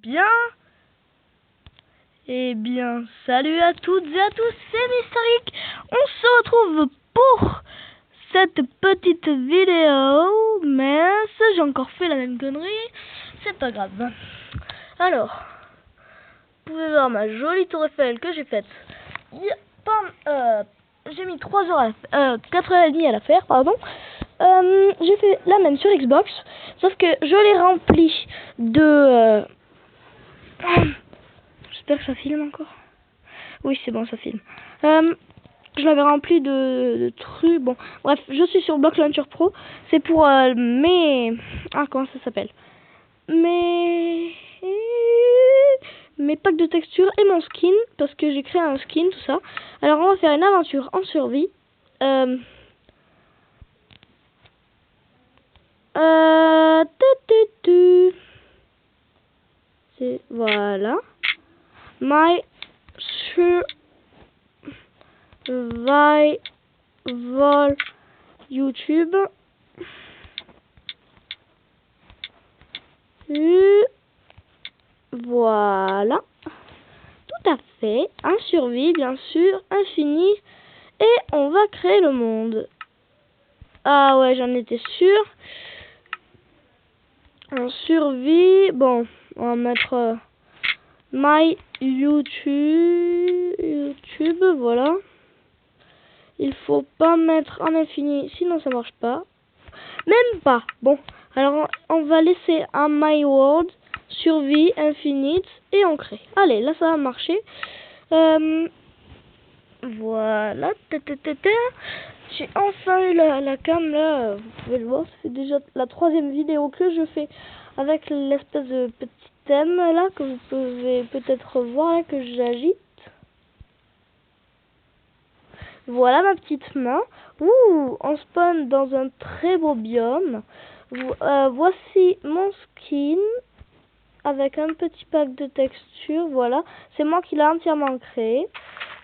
bien. Eh bien, salut à toutes et à tous, c'est Mystérique. On se retrouve pour cette petite vidéo, mais j'ai encore fait la même connerie, c'est pas grave. Alors, vous pouvez voir ma jolie tour Eiffel que j'ai faite. J'ai mis 3 heures 4h30 à la faire, pardon. J'ai fait la même sur Xbox, sauf que je l'ai rempli de... J'espère que ça filme encore. Oui, c'est bon, ça filme. Je l'avais rempli de trucs. Bon, bref, je suis sur Block Launcher Pro. C'est pour mes... Ah, comment ça s'appelle? Mes packs de texture et mon skin, parce que j'ai créé un skin, tout ça. Alors, on va faire une aventure en survie. C'est... Voilà. My Survival YouTube. Voilà. Tout à fait. Un survie, bien sûr. Infini. Et on va créer le monde. Ah ouais, j'en étais sûre. En survie. Bon, on va mettre My YouTube. Voilà. Il faut pas mettre en infini, sinon ça marche pas. Même pas. Bon, alors on va laisser un My World, survie, infinite, et on crée. Allez, là ça va marcher. Voilà. J'ai enfin eu la cam là. Vous pouvez le voir, c'est déjà la 3e vidéo que je fais avec l'espèce de petit thème là que vous pouvez peut-être voir là, que j'agite. Voilà ma petite main. Ouh, on spawn dans un très beau biome. Voici mon skin avec un petit pack de texture. Voilà, c'est moi qui l'ai entièrement créé.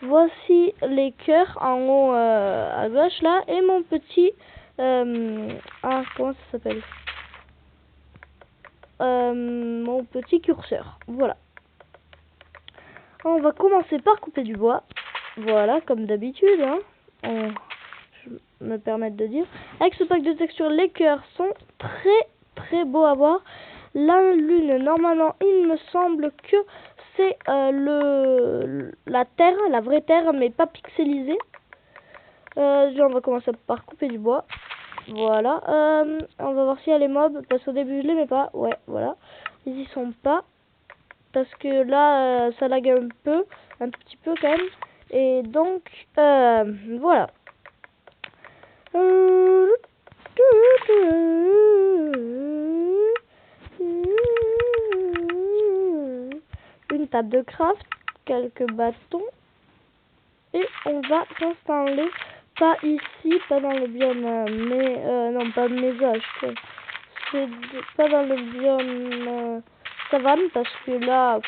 Voici les cœurs en haut à gauche là et mon petit comment ça s'appelle, mon petit curseur. Voilà. On va commencer par couper du bois. Voilà, comme d'habitude, hein. Je me permets de dire. Avec ce pack de texture, les cœurs sont très beaux à voir. La lune, normalement, il me semble que c'est la terre, la vraie terre, mais pas pixelisée. On va commencer par couper du bois. Voilà. On va voir s'il y a les mobs, parce qu'au début, je les mets pas. Ouais, voilà. Ils y sont pas. Parce que là, ça lag un tout petit peu quand même. Et donc, voilà. Une table de craft, quelques bâtons. Et on va s'installer, pas ici, pas dans le biome, non, pas mésages. C'est pas dans le biome savane, parce que là,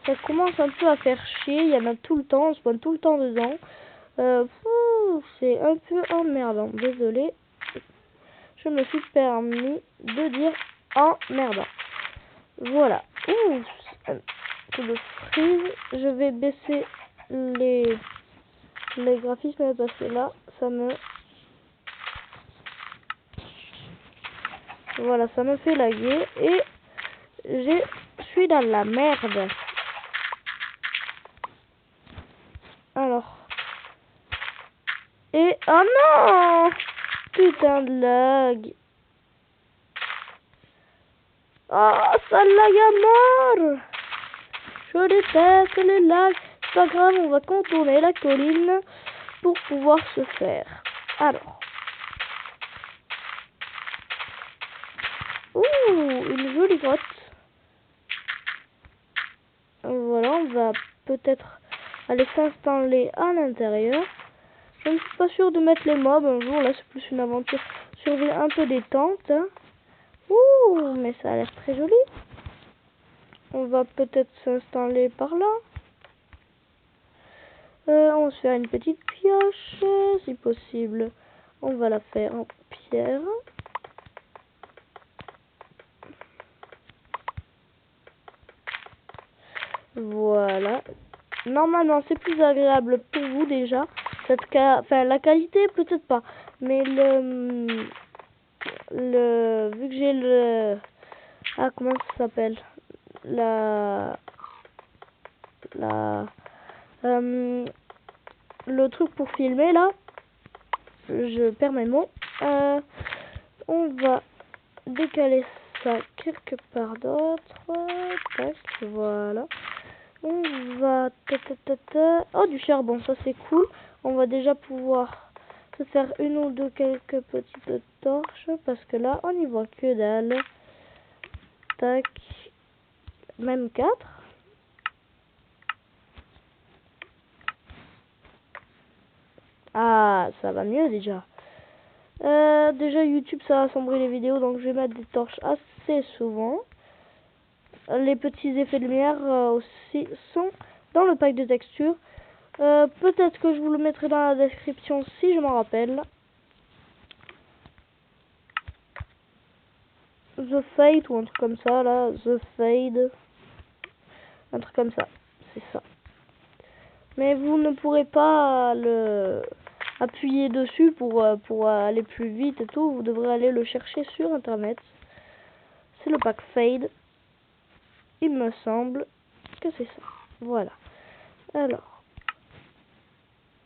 ça commence un peu à faire chier. Il y en a tout le temps, on spawn tout le temps dedans. C'est un peu emmerdant, désolé. Je me suis permis de dire emmerdant. Voilà. Ouh, un coup de frise. Je vais baisser les graphismes parce que là, ça me... Voilà, ça me fait laguer et je suis dans la merde. Alors. Et... Oh non! Putain de lag. Oh, ça lag à mort. Je déteste les lags. C'est pas grave, on va contourner la colline pour pouvoir se faire. Alors. Ouh, une jolie grotte. Voilà, on va peut-être aller s'installer à l'intérieur. Je ne suis pas sûre de mettre les mobs un jour. Là, c'est plus une aventure survie un peu détente. Ouh, mais ça a l'air très joli. On va peut-être s'installer par là. On va se faire une petite pioche, si possible. On va la faire en pierre. Voilà. Normalement, c'est plus agréable pour vous déjà. Enfin, la qualité, peut-être pas. Mais vu que j'ai comment ça s'appelle? Le truc pour filmer là. Je perds mes mots. On va décaler ça quelque part d'autre. Tac, voilà. On va... Oh, du charbon, ça c'est cool. On va déjà pouvoir se faire une ou deux quelques petites torches. Parce que là, on n'y voit que dalle. Tac. Même 4. Ah, ça va mieux déjà. Déjà YouTube ça assombrit les vidéos, donc je vais mettre des torches assez souvent. Les petits effets de lumière aussi sont dans le pack de textures. Peut-être que je vous le mettrai dans la description si je m'en rappelle. The Fade ou un truc comme ça là, The Fade. Un truc comme ça, c'est ça. Mais vous ne pourrez pas appuyer dessus pour aller plus vite et tout. Vous devrez aller le chercher sur internet. C'est le pack Fade. Il me semble que c'est ça. Voilà. Alors,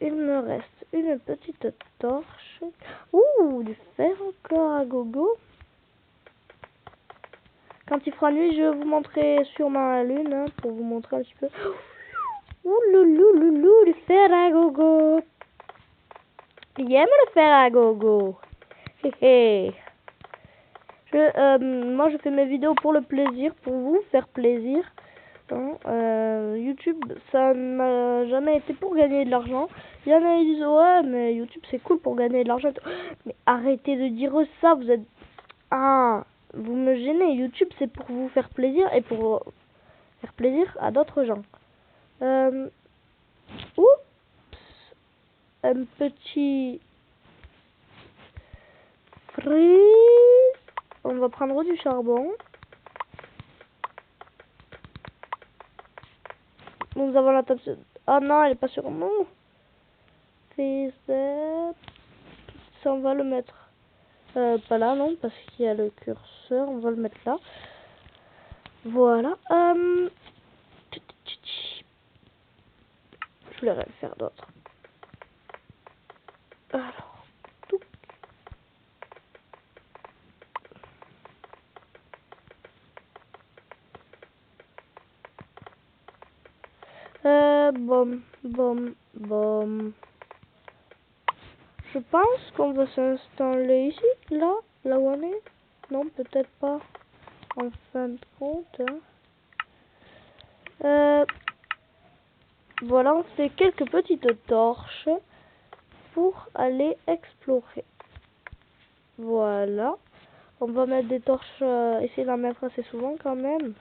il me reste une petite torche. Ouh, du fer encore à gogo. Quand il fera nuit, je vous montrerai sûrement la lune hein, pour vous montrer un petit peu. Ouh, loulou, du fer à gogo. Il aime le fer à gogo. Hé moi, je fais mes vidéos pour le plaisir, pour vous faire plaisir. YouTube, ça n'a jamais été pour gagner de l'argent. Il y en a qui disent ouais, mais YouTube c'est cool pour gagner de l'argent. Mais arrêtez de dire ça, vous êtes vous me gênez. YouTube c'est pour vous faire plaisir et pour faire plaisir à d'autres gens. Oups, un petit frise. On va prendre du charbon. Nous avons la table. Ah non, elle est pas sur mon. Ça, on va le mettre. Pas là, non, parce qu'il y a le curseur. On va le mettre là. Voilà. Je voulais rien faire d'autre. Alors. Tout. Bon. Je pense qu'on va s'installer ici, là où on est. Non, peut-être pas. En fin de compte. Voilà, on fait quelques petites torches pour aller explorer. Voilà. On va mettre des torches, essayer d'en mettre assez souvent quand même.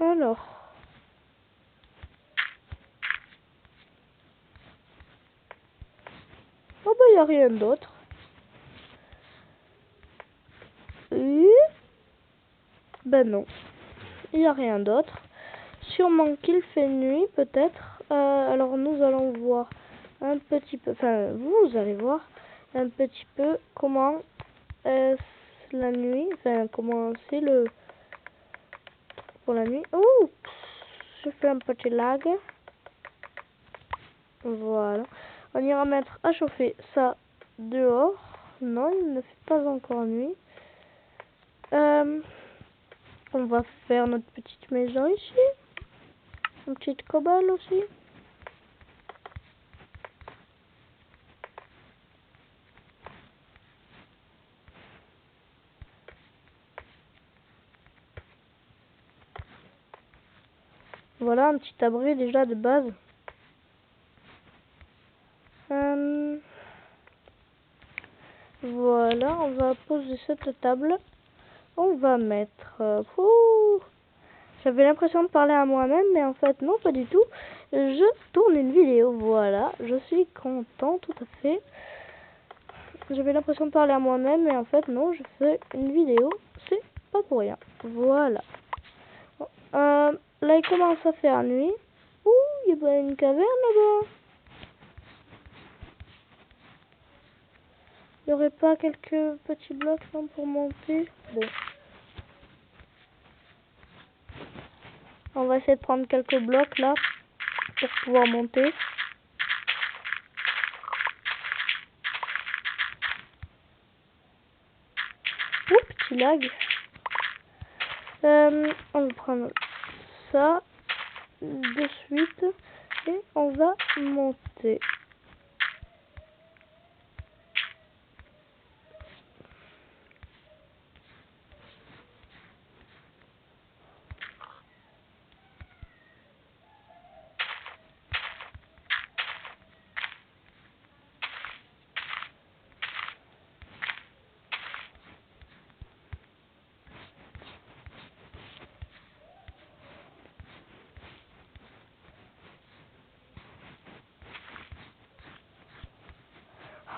Alors. Oh bah il n'y a rien d'autre. Ben non. Il n'y a rien d'autre. Sûrement qu'il fait nuit peut-être. Alors nous allons voir un petit peu. Enfin vous allez voir un petit peu comment est la nuit. Enfin comment c'est le... Pour la nuit. Ouh, je fais un petit lag. Voilà. On ira mettre à chauffer ça dehors. Non, il ne fait pas encore nuit. On va faire notre petite maison ici. Une petite cobble aussi. Voilà un petit abri déjà de base. Voilà, on va poser cette table. On va mettre... J'avais l'impression de parler à moi-même, mais en fait, non, pas du tout. Je tourne une vidéo, voilà. Je suis content, tout à fait. J'avais l'impression de parler à moi-même, mais en fait, non, je fais une vidéo. C'est pas pour rien. Voilà. Là, il commence à faire nuit. Ouh, il y a une caverne là-bas. Il n'y aurait pas quelques petits blocs non, pour monter? Bon. On va essayer de prendre quelques blocs là pour pouvoir monter. Ouh, petit lag. On va prendre ça de suite et on va monter.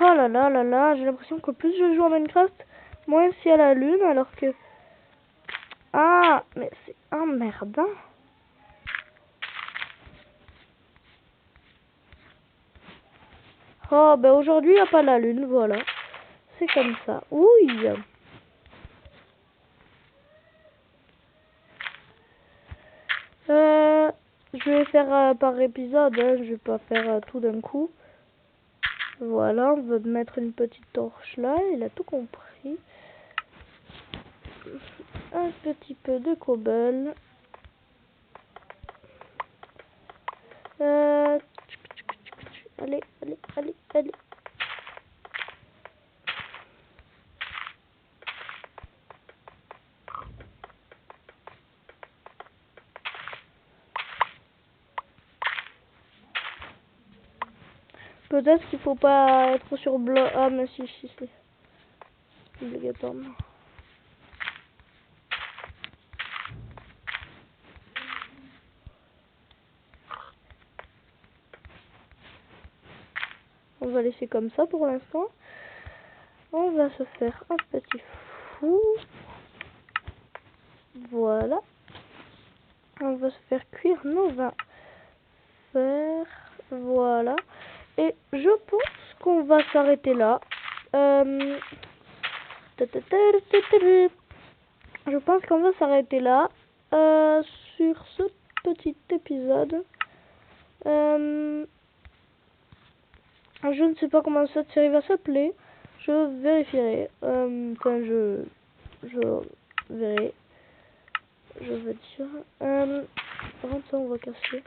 Oh là là là là, j'ai l'impression que plus je joue à Minecraft, moins c'est à la lune, alors que... Ah, mais c'est emmerdant. Oh, ben aujourd'hui, il n'y a pas la lune, voilà. C'est comme ça. Oui. Je vais faire par épisode, hein, je vais pas faire tout d'un coup. Voilà, on va mettre une petite torche là, il a tout compris. Un petit peu de cobble. Allez, allez, allez, allez. Peut-être qu'il faut pas être sur bloc. Ah, mais si, si, si. Obligatoirement. On va laisser comme ça pour l'instant. On va se faire un petit four. Voilà. On va se faire cuire nos vins. Voilà. Et je pense qu'on va s'arrêter là. Je pense qu'on va s'arrêter là sur ce petit épisode. Je ne sais pas comment cette série va s'appeler. Je vérifierai. Enfin, je verrai. Je veux dire. Avant ça, on va casser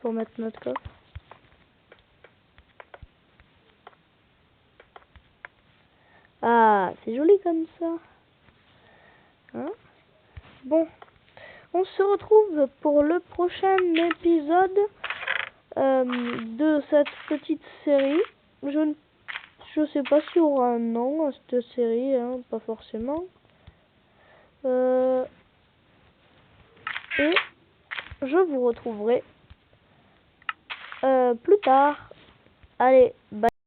pour mettre notre coffre. Ah, c'est joli comme ça. Hein? Bon, on se retrouve pour le prochain épisode de cette petite série. Je sais pas s'il y aura un nom à cette série, hein, pas forcément. Et je vous retrouverai plus tard. Allez, bye.